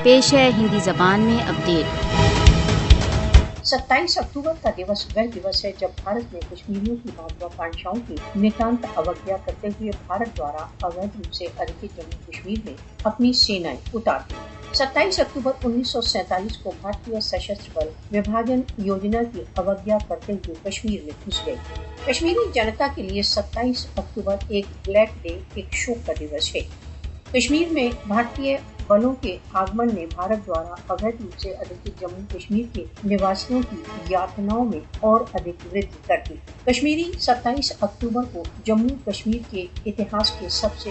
پیش ہے ہندی زبان میں اپڈیٹ۔ 27 اکتوبر کا دِوس وہ دِوس ہے جب بھارت نے کشمیریوں کی مہتواکانکشاؤں کی نتانت اوگیا کرتے ہوئے بھارت دوارا اویدھ روپ سے ادھکت جموں کشمیر میں اپنی سینائیں اتار دی۔ 27 اکتوبر 1947 کو بھارتیہ سشستر بل وبھاجن یوجنا کی اوگیا کرتے ہوئے کشمیر میں گھس گئے۔ کشمیری جنتا کے لیے 27 اکتوبر ایک بلیک ڈے، ایک شوک کا دِوس ہے۔ کشمیر میں بھارتیہ بلوں کے آگمن نے بھارت دوارا اویدھ روپ سے ادھکت جموں کشمیر کے نواسیوں کی یاتناؤں میں اور ادھک وردھی کر دی۔ کشمیری 27 اکتوبر کو جموں کشمیر کے اتہاس کے سب سے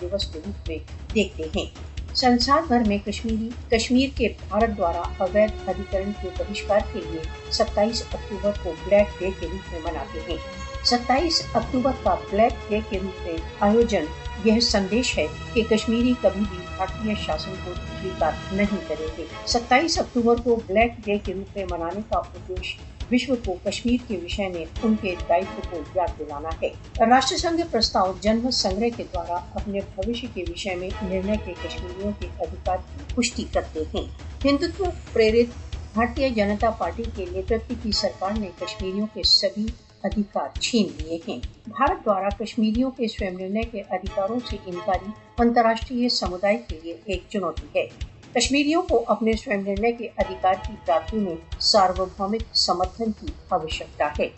دِوس کے روپ میں دیکھتے ہیں۔ سنسار بھر میں کشمیر کے بھارت دوارا اویدھ ادھیکرن کے بہشکار کے لیے 27 اکتوبر کو بلیک ڈے کے روپ میں مناتے ہیں۔ 27 اکتوبر کا بلیک ڈے کے روپ میں آیوجن یہ سندیش ہے کہ کشمیری کبھی بھی بھارتیہ شاسن کو سویکار نہیں کریں گے۔ 27 اکتوبر کو بلیک ڈے کے روپ میں منانے کا ادیش وشو کو کشمیر کے وشے میں ان کے دائتو کو یاد دلانا ہے۔ راشٹر سنگھ پرستاو جنمت سنگرہ کے دوارا اپنے بھوشیہ کے وشے میں نرنے کے کشمیریوں کے ادھیکار کی پشٹی کرتے ہیں۔ ہندوتو پریرت بھارتیہ جنتا پارٹی کے نیترتو کی سرکار نے کشمیریوں کے سبھی ادھیکار چھین لیے ہیں۔ بھارت دوارا کشمیریوں کے سویم نرنے کے ادھیکاروں سے انکاری انترراشٹریہ سمودائے کے لیے ایک چنوتی ہے۔ کشمیریوں کو اپنے سویم نرنے کے ادھیکار کی پراپتی میں ساروبھومک سمرتھن کی آوشکتا ہے۔